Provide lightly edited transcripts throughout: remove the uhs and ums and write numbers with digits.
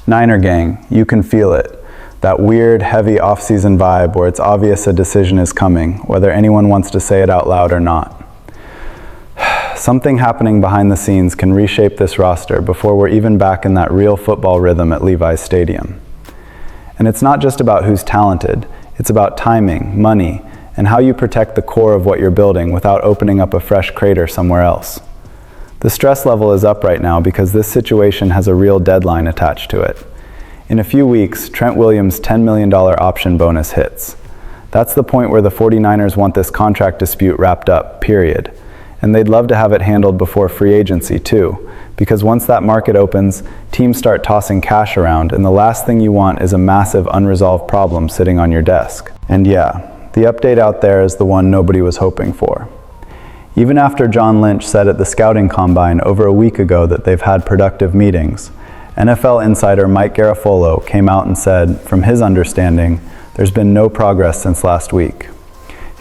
Niner gang, you can feel it. That weird, heavy off-season vibe where it's obvious a decision is coming, whether anyone wants to say it out loud or not. Something happening behind the scenes can reshape this roster before we're even back in that real football rhythm at Levi's Stadium. And it's not just about who's talented, it's about timing, money, and how you protect the core of what you're building without opening up a fresh crater somewhere else. The stress level is up right now because this situation has a real deadline attached to it. In a few weeks, Trent Williams' $10 million option bonus hits. That's the point where the 49ers want this contract dispute wrapped up, period. And they'd love to have it handled before free agency too, because once that market opens, teams start tossing cash around, and the last thing you want is a massive unresolved problem sitting on your desk. And yeah, the update out there is the one nobody was hoping for. Even after John Lynch said at the scouting combine over a week ago that they've had productive meetings, NFL insider Mike Garafolo came out and said, from his understanding, there's been no progress since last week.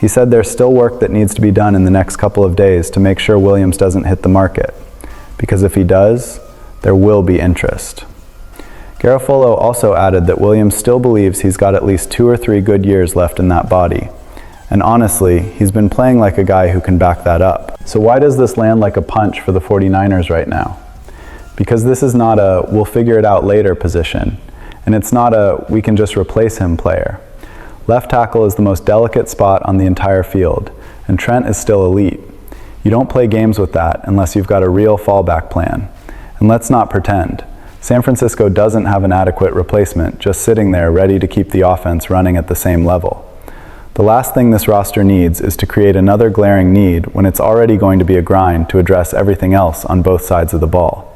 He said there's still work that needs to be done in the next couple of days to make sure Williams doesn't hit the market, because if he does, there will be interest. Garafolo also added that Williams still believes he's got at least 2 or 3 good years left in that body. And honestly, he's been playing like a guy who can back that up. So why does this land like a punch for the 49ers right now? Because this is not a we'll figure it out later position, and it's not a we can just replace him player. Left tackle is the most delicate spot on the entire field, and Trent is still elite. You don't play games with that unless you've got a real fallback plan. And let's not pretend. San Francisco doesn't have an adequate replacement just sitting there ready to keep the offense running at the same level. The last thing this roster needs is to create another glaring need when it's already going to be a grind to address everything else on both sides of the ball.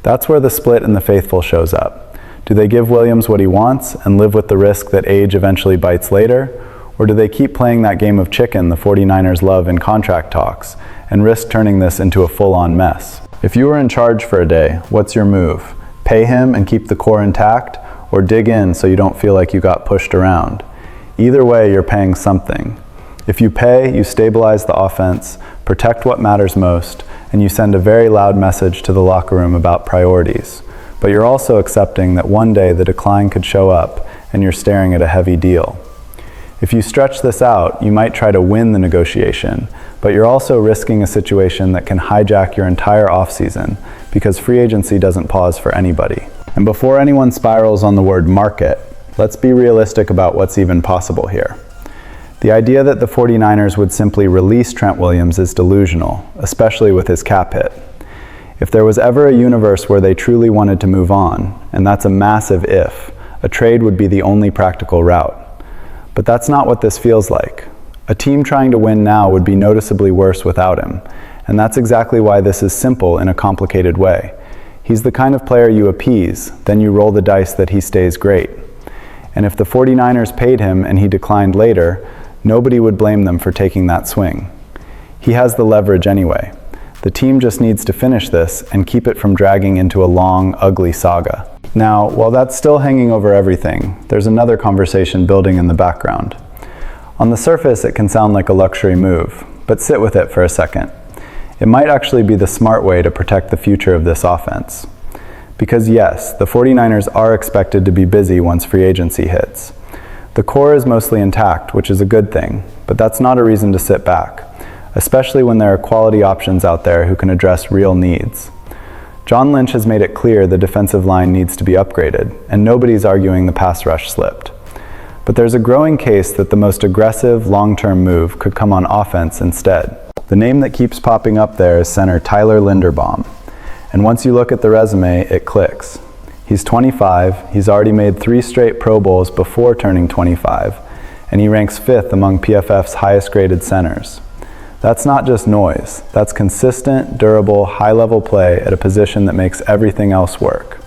That's where the split in the faithful shows up. Do they give Williams what he wants and live with the risk that age eventually bites later? Or do they keep playing that game of chicken the 49ers love in contract talks and risk turning this into a full-on mess? If you were in charge for a day, what's your move? Pay him and keep the core intact, or dig in so you don't feel like you got pushed around? Either way, you're paying something. If you pay, you stabilize the offense, protect what matters most, and you send a very loud message to the locker room about priorities. But you're also accepting that one day the decline could show up and you're staring at a heavy deal. If you stretch this out, you might try to win the negotiation, but you're also risking a situation that can hijack your entire offseason because free agency doesn't pause for anybody. And before anyone spirals on the word market, let's be realistic about what's even possible here. The idea that the 49ers would simply release Trent Williams is delusional, especially with his cap hit. If there was ever a universe where they truly wanted to move on, and that's a massive if, a trade would be the only practical route. But that's not what this feels like. A team trying to win now would be noticeably worse without him, and that's exactly why this is simple in a complicated way. He's the kind of player you appease, then you roll the dice that he stays great. And if the 49ers paid him and he declined later, nobody would blame them for taking that swing. He has the leverage anyway. The team just needs to finish this and keep it from dragging into a long, ugly saga. Now, while that's still hanging over everything, there's another conversation building in the background. On the surface, it can sound like a luxury move, but sit with it for a second. It might actually be the smart way to protect the future of this offense. Because yes, the 49ers are expected to be busy once free agency hits. The core is mostly intact, which is a good thing, but that's not a reason to sit back, especially when there are quality options out there who can address real needs. John Lynch has made it clear the defensive line needs to be upgraded, and nobody's arguing the pass rush slipped. But there's a growing case that the most aggressive, long-term move could come on offense instead. The name that keeps popping up there is center Tyler Linderbaum. And once you look at the resume, it clicks. He's 25, he's already made 3 straight Pro Bowls before turning 25, and he ranks 5th among PFF's highest graded centers. That's not just noise, that's consistent, durable, high-level play at a position that makes everything else work.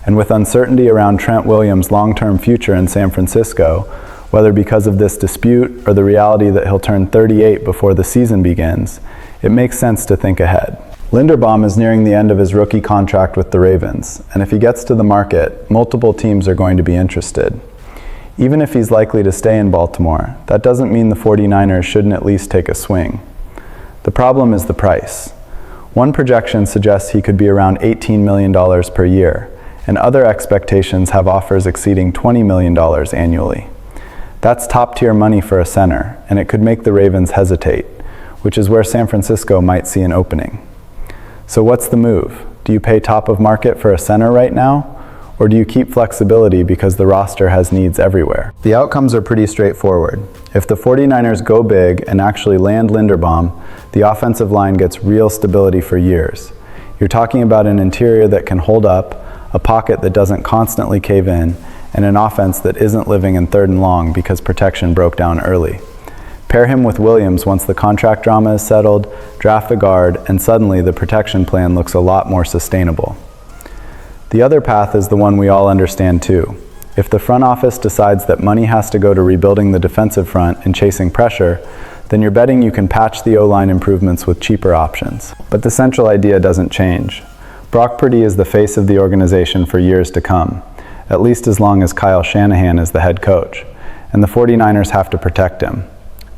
And with uncertainty around Trent Williams' long-term future in San Francisco, whether because of this dispute or the reality that he'll turn 38 before the season begins, it makes sense to think ahead. Linderbaum is nearing the end of his rookie contract with the Ravens, and if he gets to the market, multiple teams are going to be interested. Even if he's likely to stay in Baltimore, that doesn't mean the 49ers shouldn't at least take a swing. The problem is the price. One projection suggests he could be around $18 million per year, and other expectations have offers exceeding $20 million annually. That's top-tier money for a center, and it could make the Ravens hesitate, which is where San Francisco might see an opening. So what's the move? Do you pay top of market for a center right now? Or do you keep flexibility because the roster has needs everywhere? The outcomes are pretty straightforward. If the 49ers go big and actually land Linderbaum, the offensive line gets real stability for years. You're talking about an interior that can hold up, a pocket that doesn't constantly cave in, and an offense that isn't living in 3rd and long because protection broke down early. Pair him with Williams once the contract drama is settled, draft a guard, and suddenly the protection plan looks a lot more sustainable. The other path is the one we all understand too. If the front office decides that money has to go to rebuilding the defensive front and chasing pressure, then you're betting you can patch the O-line improvements with cheaper options. But the central idea doesn't change. Brock Purdy is the face of the organization for years to come, at least as long as Kyle Shanahan is the head coach, and the 49ers have to protect him.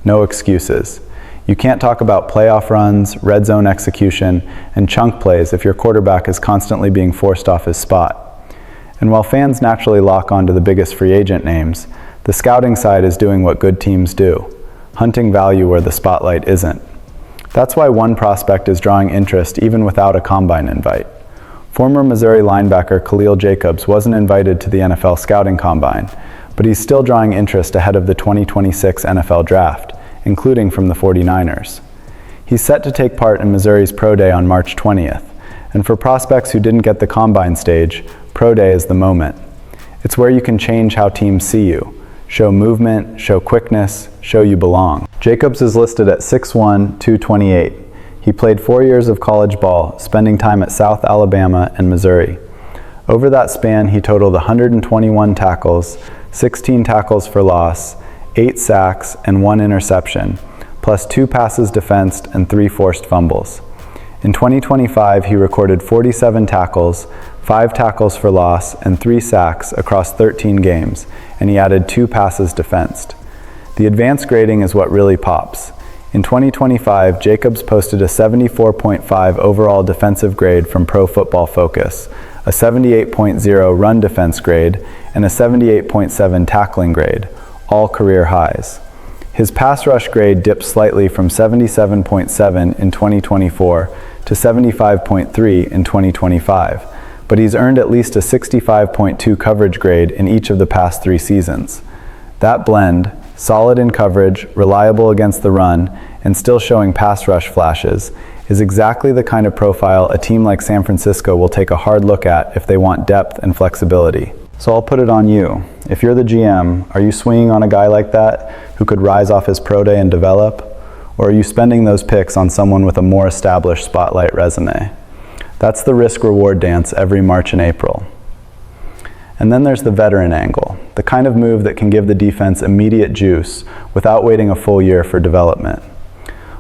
No excuses. You can't talk about playoff runs, red zone execution, and chunk plays if your quarterback is constantly being forced off his spot. And while fans naturally lock onto the biggest free agent names, the scouting side is doing what good teams do, hunting value where the spotlight isn't. That's why one prospect is drawing interest even without a combine invite. Former Missouri linebacker Khalil Jacobs wasn't invited to the NFL scouting combine, but he's still drawing interest ahead of the 2026 NFL draft, including from the 49ers. He's set to take part in Missouri's Pro Day on March 20th, and for prospects who didn't get the combine stage, Pro Day is the moment. It's where you can change how teams see you, show movement, show quickness, show you belong. Jacobs is listed at 6'1", 228. He played 4 years of college ball, spending time at South Alabama and Missouri. Over that span, he totaled 121 tackles, 16 tackles for loss, 8 sacks, and 1 interception, plus 2 passes defensed and 3 forced fumbles. In 2025, he recorded 47 tackles, 5 tackles for loss, and 3 sacks across 13 games, and he added 2 passes defensed. The advanced grading is what really pops. In 2025, Jacobs posted a 74.5 overall defensive grade from Pro Football Focus, a 78.0 run defense grade, and a 78.7 tackling grade, all career highs. His pass rush grade dipped slightly from 77.7 in 2024 to 75.3 in 2025, but he's earned at least a 65.2 coverage grade in each of the past 3 seasons. That blend, solid in coverage, reliable against the run, and still showing pass rush flashes, is exactly the kind of profile a team like San Francisco will take a hard look at if they want depth and flexibility. So I'll put it on you. If you're the GM, are you swinging on a guy like that who could rise off his pro day and develop? Or are you spending those picks on someone with a more established spotlight resume? That's the risk-reward dance every March and April. And then there's the veteran angle, the kind of move that can give the defense immediate juice without waiting a full year for development.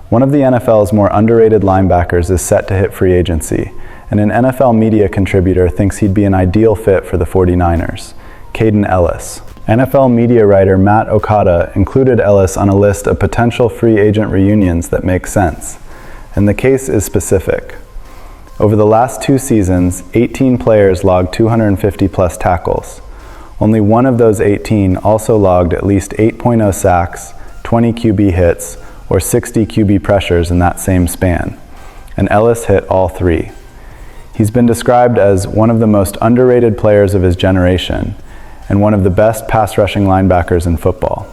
One of the NFL's more underrated linebackers is set to hit free agency, and an NFL media contributor thinks he'd be an ideal fit for the 49ers, Caden Ellis. NFL media writer Matt Okada included Ellis on a list of potential free agent reunions that make sense, and the case is specific. Over the last 2 seasons, 18 players logged 250 plus tackles. Only one of those 18 also logged at least 8.0 sacks, 20 QB hits, or 60 QB pressures in that same span, and Ellis hit all 3. He's been described as one of the most underrated players of his generation and one of the best pass rushing linebackers in football.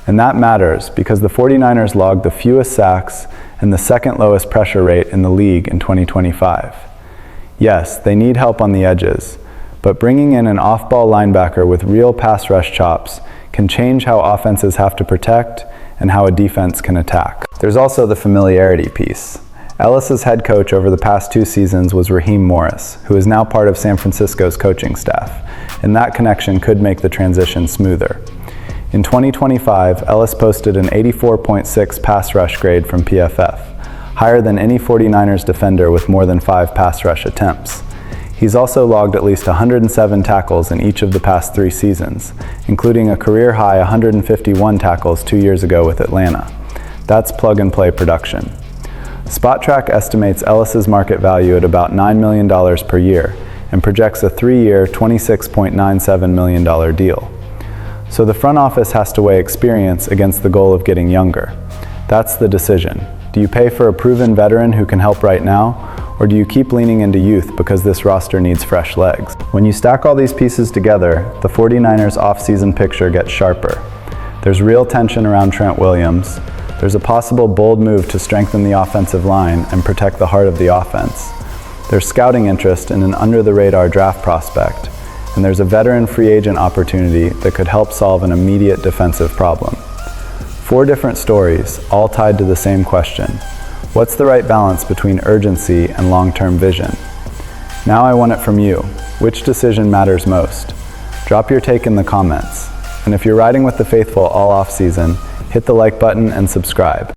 And that matters because the 49ers logged the fewest sacks and the second lowest pressure rate in the league in 2025. Yes, they need help on the edges, but bringing in an off-ball linebacker with real pass rush chops can change how offenses have to protect and how a defense can attack. There's also the familiarity piece. Ellis's head coach over the past 2 seasons was Raheem Morris, who is now part of San Francisco's coaching staff, and that connection could make the transition smoother. In 2025, Ellis posted an 84.6 pass rush grade from PFF, higher than any 49ers defender with more than 5 pass rush attempts. He's also logged at least 107 tackles in each of the past 3 seasons, including a career-high 151 tackles 2 years ago with Atlanta. That's plug-and-play production. SpotTrack estimates Ellis's market value at about $9 million per year, and projects a 3-year, $26.97 million deal. So the front office has to weigh experience against the goal of getting younger. That's the decision. Do you pay for a proven veteran who can help right now, or do you keep leaning into youth because this roster needs fresh legs? When you stack all these pieces together, the 49ers offseason picture gets sharper. There's real tension around Trent Williams. There's a possible bold move to strengthen the offensive line and protect the heart of the offense. There's scouting interest in an under-the-radar draft prospect, and there's a veteran free agent opportunity that could help solve an immediate defensive problem. 4 different stories, all tied to the same question. What's the right balance between urgency and long-term vision? Now I want it from you. Which decision matters most? Drop your take in the comments. And if you're riding with the faithful all off-season, hit the like button and subscribe.